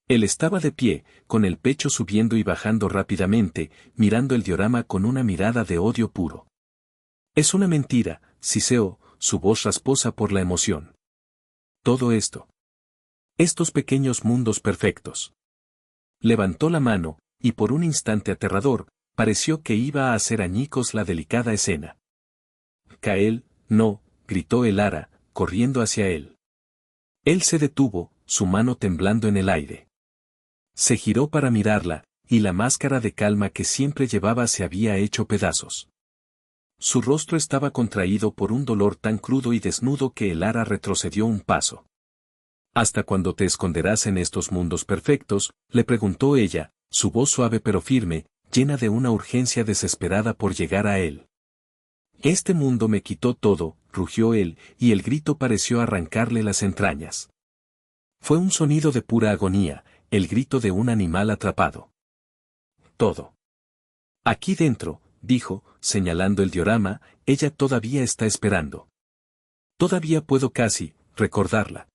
Él estaba de pie, con el pecho subiendo y bajando rápidamente, mirando el diorama con una mirada de odio puro. Es una mentira, siseó, su voz rasposa por la emoción. Todo esto. Estos pequeños mundos perfectos. Levantó la mano, y por un instante aterrador, pareció que iba a hacer añicos la delicada escena. Kael, no, gritó Elara, corriendo hacia él. Él se detuvo, su mano temblando en el aire. Se giró para mirarla, y la máscara de calma que siempre llevaba se había hecho pedazos. Su rostro estaba contraído por un dolor tan crudo y desnudo que Elara retrocedió un paso. ¿Hasta cuándo te esconderás en estos mundos perfectos?, le preguntó ella, su voz suave pero firme, llena de una urgencia desesperada por llegar a él. Este mundo me quitó todo, rugió él, y el grito pareció arrancarle las entrañas. Fue un sonido de pura agonía, el grito de un animal atrapado. Todo. Aquí dentro, dijo, señalando el diorama, ella todavía está esperando. Todavía puedo casi recordarla.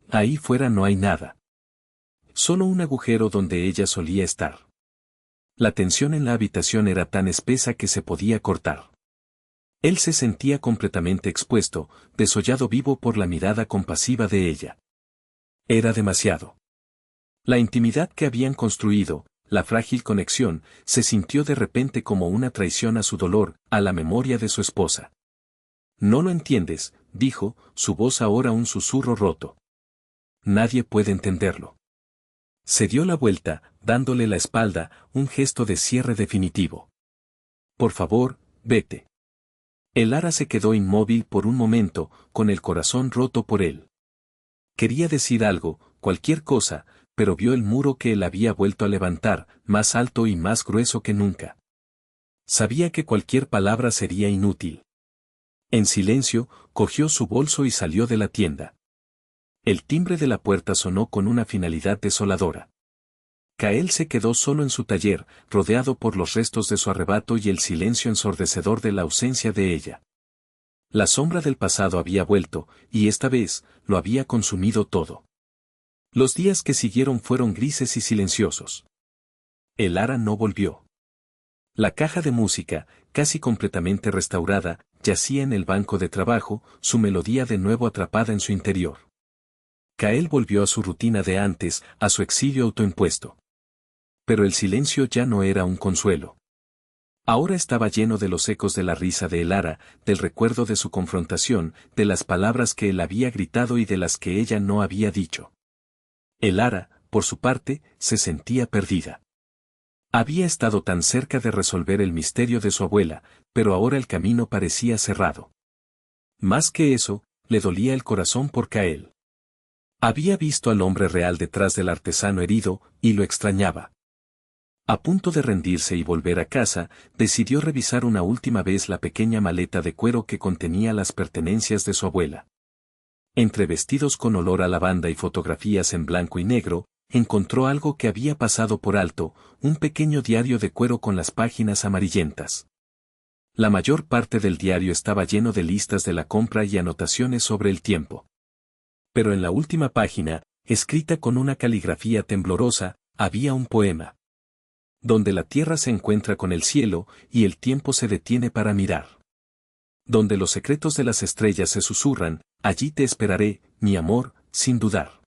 Ahí fuera no hay nada. Solo un agujero donde ella solía estar. La tensión en la habitación era tan espesa que se podía cortar. Él se sentía completamente expuesto, desollado vivo por la mirada compasiva de ella. Era demasiado. La intimidad que habían construido, la frágil conexión, se sintió de repente como una traición a su dolor, a la memoria de su esposa. No lo entiendes, dijo, su voz ahora un susurro roto. Nadie puede entenderlo. Se dio la vuelta, dándole la espalda, un gesto de cierre definitivo. Por favor, vete. El Lara se quedó inmóvil por un momento, con el corazón roto por él. Quería decir algo, cualquier cosa, pero vio el muro que él había vuelto a levantar, más alto y más grueso que nunca. Sabía que cualquier palabra sería inútil. En silencio, cogió su bolso y salió de la tienda. El timbre de la puerta sonó con una finalidad desoladora. Kael se quedó solo en su taller, rodeado por los restos de su arrebato y el silencio ensordecedor de la ausencia de ella. La sombra del pasado había vuelto, y esta vez, lo había consumido todo. Los días que siguieron fueron grises y silenciosos. El Lara no volvió. La caja de música, casi completamente restaurada, yacía en el banco de trabajo, su melodía de nuevo atrapada en su interior. Kael volvió a su rutina de antes, a su exilio autoimpuesto. Pero el silencio ya no era un consuelo. Ahora estaba lleno de los ecos de la risa de Elara, del recuerdo de su confrontación, de las palabras que él había gritado y de las que ella no había dicho. Elara, por su parte, se sentía perdida. Había estado tan cerca de resolver el misterio de su abuela, pero ahora el camino parecía cerrado. Más que eso, le dolía el corazón por Kael. Había visto al hombre real detrás del artesano herido, y lo extrañaba. A punto de rendirse y volver a casa, decidió revisar una última vez la pequeña maleta de cuero que contenía las pertenencias de su abuela. Entre vestidos con olor a lavanda y fotografías en blanco y negro, encontró algo que había pasado por alto, un pequeño diario de cuero con las páginas amarillentas. La mayor parte del diario estaba lleno de listas de la compra y anotaciones sobre el tiempo. Pero en la última página, escrita con una caligrafía temblorosa, había un poema. Donde la tierra se encuentra con el cielo, y el tiempo se detiene para mirar. Donde los secretos de las estrellas se susurran, allí te esperaré, mi amor, sin dudar.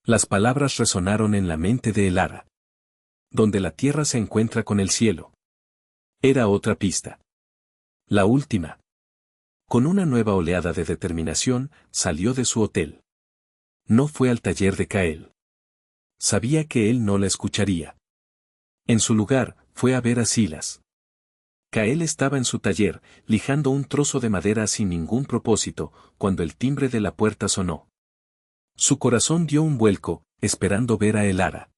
Las palabras resonaron en la mente de Elara. Donde la tierra se encuentra con el cielo. Era otra pista. La última. Con una nueva oleada de determinación, salió de su hotel. No fue al taller de Kael. Sabía que él no la escucharía. En su lugar, fue a ver a Silas. Kael estaba en su taller, lijando un trozo de madera sin ningún propósito, cuando el timbre de la puerta sonó. Su corazón dio un vuelco, esperando ver a Elara.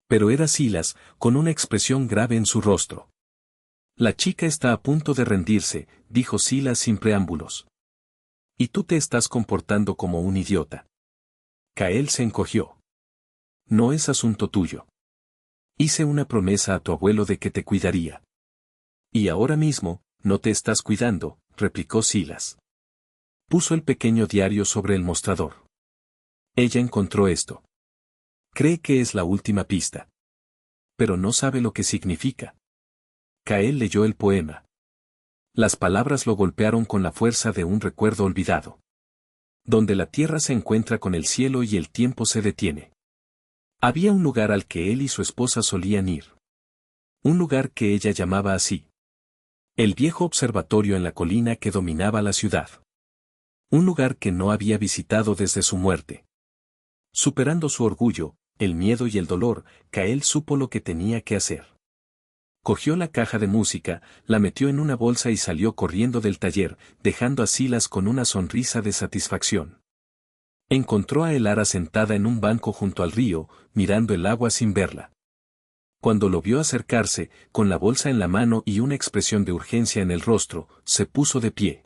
Pero era Silas, con una expresión grave en su rostro. La chica está a punto de rendirse, dijo Silas sin preámbulos. Y tú te estás comportando como un idiota. Kael se encogió. No es asunto tuyo. Hice una promesa a tu abuelo de que te cuidaría. Y ahora mismo, no te estás cuidando, replicó Silas. Puso el pequeño diario sobre el mostrador. Ella encontró esto. Cree que es la última pista. Pero no sabe lo que significa. Kael leyó el poema. Las palabras lo golpearon con la fuerza de un recuerdo olvidado. Donde la tierra se encuentra con el cielo y el tiempo se detiene. Había un lugar al que él y su esposa solían ir. Un lugar que ella llamaba así. El viejo observatorio en la colina que dominaba la ciudad. Un lugar que no había visitado desde su muerte. Superando su orgullo, el miedo y el dolor, Kael supo lo que tenía que hacer. Cogió la caja de música, la metió en una bolsa y salió corriendo del taller, dejando a Silas con una sonrisa de satisfacción. Encontró a Elara sentada en un banco junto al río, mirando el agua sin verla. Cuando lo vio acercarse, con la bolsa en la mano y una expresión de urgencia en el rostro, se puso de pie.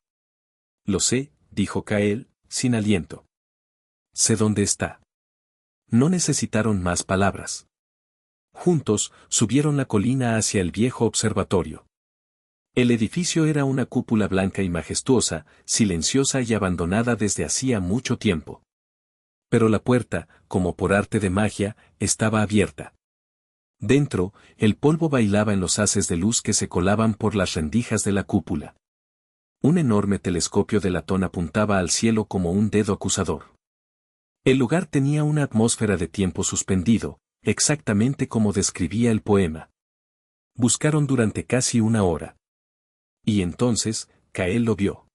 Lo sé, dijo Kael, sin aliento. Sé dónde está. No necesitaron más palabras. Juntos, subieron la colina hacia el viejo observatorio. El edificio era una cúpula blanca y majestuosa, silenciosa y abandonada desde hacía mucho tiempo. Pero la puerta, como por arte de magia, estaba abierta. Dentro, el polvo bailaba en los haces de luz que se colaban por las rendijas de la cúpula. Un enorme telescopio de latón apuntaba al cielo como un dedo acusador. El lugar tenía una atmósfera de tiempo suspendido, exactamente como describía el poema. Buscaron durante casi una hora. Y entonces, Kael lo vio.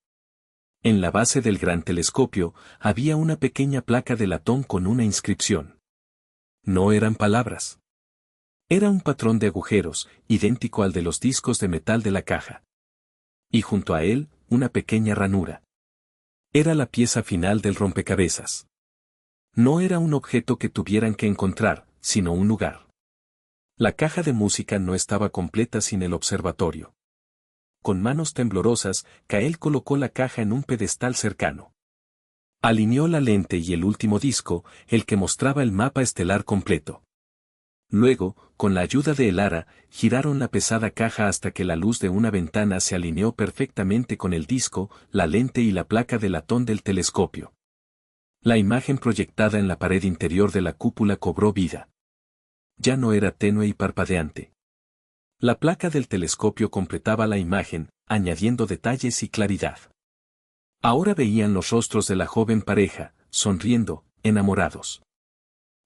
En la base del gran telescopio, había una pequeña placa de latón con una inscripción. No eran palabras. Era un patrón de agujeros, idéntico al de los discos de metal de la caja. Y junto a él, una pequeña ranura. Era la pieza final del rompecabezas. No era un objeto que tuvieran que encontrar, sino un lugar. La caja de música no estaba completa sin el observatorio. Con manos temblorosas, Kael colocó la caja en un pedestal cercano. Alineó la lente y el último disco, el que mostraba el mapa estelar completo. Luego, con la ayuda de Elara, giraron la pesada caja hasta que la luz de una ventana se alineó perfectamente con el disco, la lente y la placa de latón del telescopio. La imagen proyectada en la pared interior de la cúpula cobró vida. Ya no era tenue y parpadeante. La placa del telescopio completaba la imagen, añadiendo detalles y claridad. Ahora veían los rostros de la joven pareja, sonriendo, enamorados.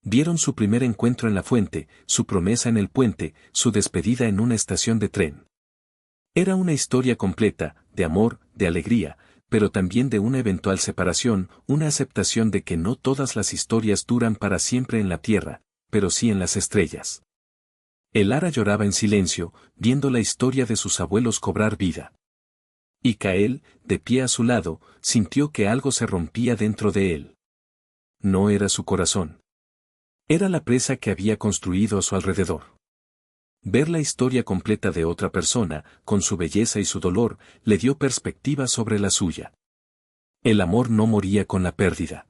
Vieron su primer encuentro en la fuente, su promesa en el puente, su despedida en una estación de tren. Era una historia completa, de amor, de alegría, pero también de una eventual separación, una aceptación de que no todas las historias duran para siempre en la tierra, pero sí en las estrellas. Elara lloraba en silencio, viendo la historia de sus abuelos cobrar vida. Y Kael, de pie a su lado, sintió que algo se rompía dentro de él. No era su corazón. Era la presa que había construido a su alrededor. Ver la historia completa de otra persona, con su belleza y su dolor, le dio perspectiva sobre la suya. El amor no moría con la pérdida.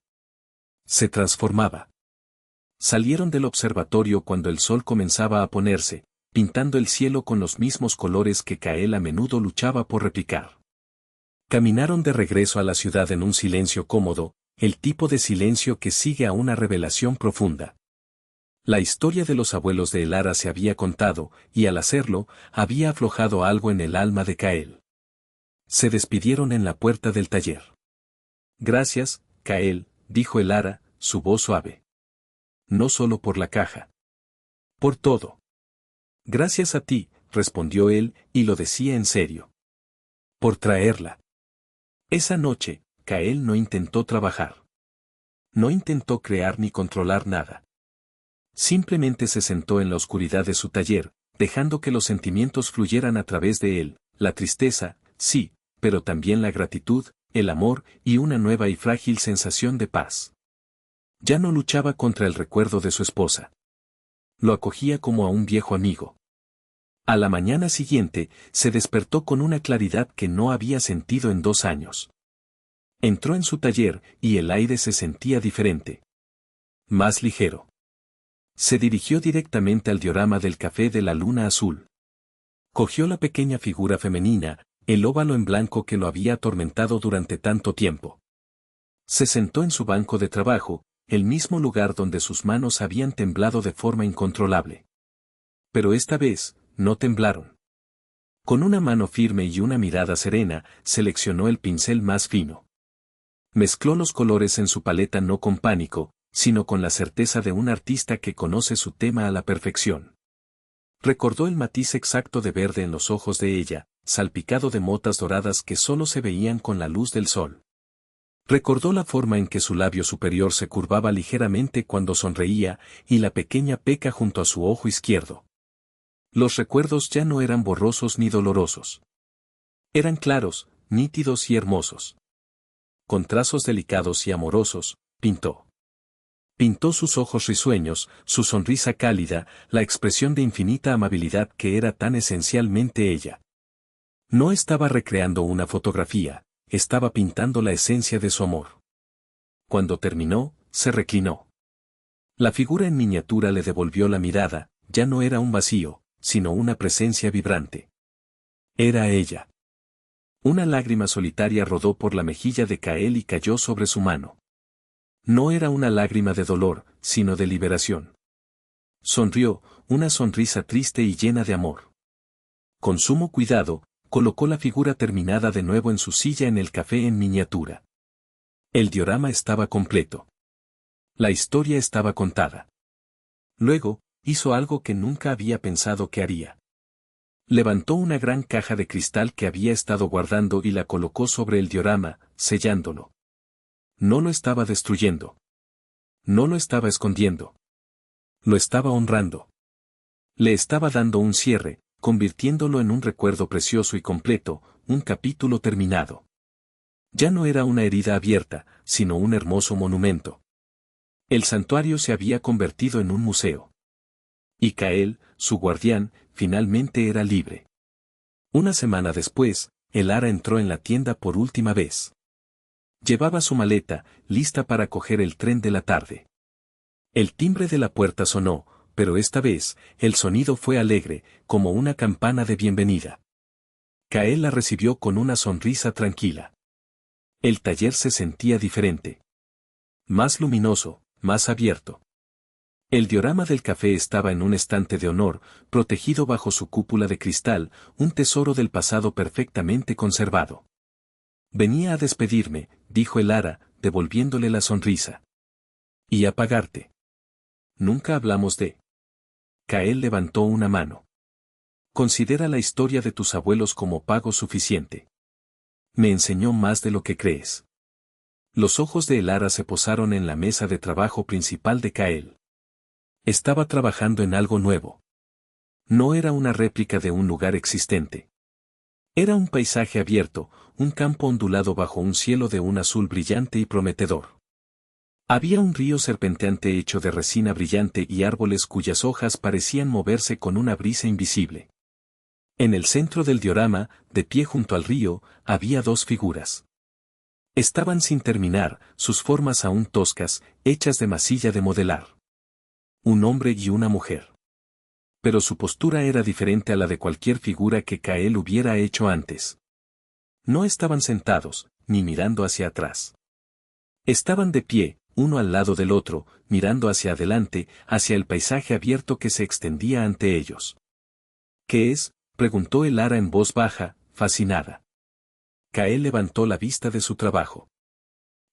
Se transformaba. Salieron del observatorio cuando el sol comenzaba a ponerse, pintando el cielo con los mismos colores que Kael a menudo luchaba por replicar. Caminaron de regreso a la ciudad en un silencio cómodo, el tipo de silencio que sigue a una revelación profunda. La historia de los abuelos de Elara se había contado, y al hacerlo, había aflojado algo en el alma de Kael. Se despidieron en la puerta del taller. Gracias, Kael, dijo Elara, su voz suave. No solo por la caja. Por todo. Gracias a ti, respondió él, y lo decía en serio. Por traerla. Esa noche, Kael no intentó trabajar. No intentó crear ni controlar nada. Simplemente se sentó en la oscuridad de su taller, dejando que los sentimientos fluyeran a través de él, la tristeza, sí, pero también la gratitud, el amor y una nueva y frágil sensación de paz. Ya no luchaba contra el recuerdo de su esposa. Lo acogía como a un viejo amigo. A la mañana siguiente, se despertó con una claridad que no había sentido en 2 años. Entró en su taller, y el aire se sentía diferente. Más ligero. Se dirigió directamente al diorama del café de la luna azul. Cogió la pequeña figura femenina, el óvalo en blanco que lo había atormentado durante tanto tiempo. Se sentó en su banco de trabajo, el mismo lugar donde sus manos habían temblado de forma incontrolable. Pero esta vez, no temblaron. Con una mano firme y una mirada serena, seleccionó el pincel más fino. Mezcló los colores en su paleta no con pánico, sino con la certeza de un artista que conoce su tema a la perfección. Recordó el matiz exacto de verde en los ojos de ella, salpicado de motas doradas que solo se veían con la luz del sol. Recordó la forma en que su labio superior se curvaba ligeramente cuando sonreía, y la pequeña peca junto a su ojo izquierdo. Los recuerdos ya no eran borrosos ni dolorosos. Eran claros, nítidos y hermosos. Con trazos delicados y amorosos, pintó. Pintó sus ojos risueños, su sonrisa cálida, la expresión de infinita amabilidad que era tan esencialmente ella. No estaba recreando una fotografía, estaba pintando la esencia de su amor. Cuando terminó, se reclinó. La figura en miniatura le devolvió la mirada, ya no era un vacío, sino una presencia vibrante. Era ella. Una lágrima solitaria rodó por la mejilla de Kael y cayó sobre su mano. No era una lágrima de dolor, sino de liberación. Sonrió, una sonrisa triste y llena de amor. Con sumo cuidado, colocó la figura terminada de nuevo en su silla en el café en miniatura. El diorama estaba completo. La historia estaba contada. Luego, hizo algo que nunca había pensado que haría. Levantó una gran caja de cristal que había estado guardando y la colocó sobre el diorama, sellándolo. No lo estaba destruyendo. No lo estaba escondiendo. Lo estaba honrando. Le estaba dando un cierre, convirtiéndolo en un recuerdo precioso y completo, un capítulo terminado. Ya no era una herida abierta, sino un hermoso monumento. El santuario se había convertido en un museo. Y Kael, su guardián, finalmente era libre. Una semana después, Elara entró en la tienda por última vez. Llevaba su maleta, lista para coger el tren de la tarde. El timbre de la puerta sonó, pero esta vez, el sonido fue alegre, como una campana de bienvenida. Kael la recibió con una sonrisa tranquila. El taller se sentía diferente. Más luminoso, más abierto. El diorama del café estaba en un estante de honor, protegido bajo su cúpula de cristal, un tesoro del pasado perfectamente conservado. Venía a despedirme, dijo Elara, devolviéndole la sonrisa. Y a pagarte. Nunca hablamos de... Kael levantó una mano. Considera la historia de tus abuelos como pago suficiente. Me enseñó más de lo que crees. Los ojos de Elara se posaron en la mesa de trabajo principal de Kael. Estaba trabajando en algo nuevo. No era una réplica de un lugar existente. Era un paisaje abierto, un campo ondulado bajo un cielo de un azul brillante y prometedor. Había un río serpenteante hecho de resina brillante y árboles cuyas hojas parecían moverse con una brisa invisible. En el centro del diorama, de pie junto al río, había dos figuras. Estaban sin terminar, sus formas aún toscas, hechas de masilla de modelar. Un hombre y una mujer. Pero su postura era diferente a la de cualquier figura que Kael hubiera hecho antes. No estaban sentados, ni mirando hacia atrás. Estaban de pie, uno al lado del otro, mirando hacia adelante, hacia el paisaje abierto que se extendía ante ellos. ¿Qué es?, preguntó Elara en voz baja, fascinada. Kael levantó la vista de su trabajo.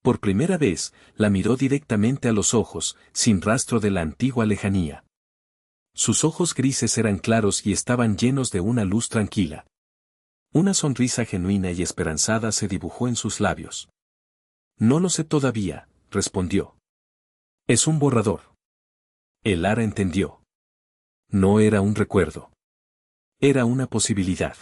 Por primera vez, la miró directamente a los ojos, sin rastro de la antigua lejanía. Sus ojos grises eran claros y estaban llenos de una luz tranquila. Una sonrisa genuina y esperanzada se dibujó en sus labios. No lo sé todavía, respondió. Es un borrador. Elara entendió. No era un recuerdo. Era una posibilidad.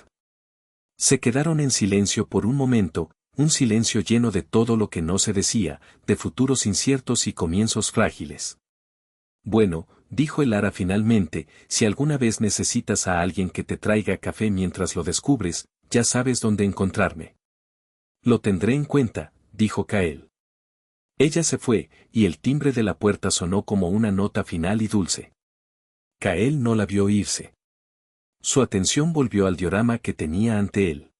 Se quedaron en silencio por un momento, un silencio lleno de todo lo que no se decía, de futuros inciertos y comienzos frágiles. Bueno, dijo Elara finalmente, si alguna vez necesitas a alguien que te traiga café mientras lo descubres, ya sabes dónde encontrarme. Lo tendré en cuenta, dijo Kael. Ella se fue, y el timbre de la puerta sonó como una nota final y dulce. Kael no la vio irse. Su atención volvió al diorama que tenía ante él.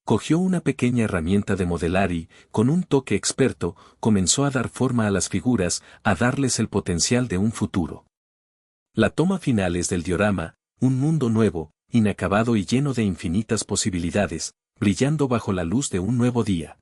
Cogió una pequeña herramienta de modelar y, con un toque experto, comenzó a dar forma a las figuras, a darles el potencial de un futuro. La toma final es del diorama, un mundo nuevo, inacabado y lleno de infinitas posibilidades, brillando bajo la luz de un nuevo día.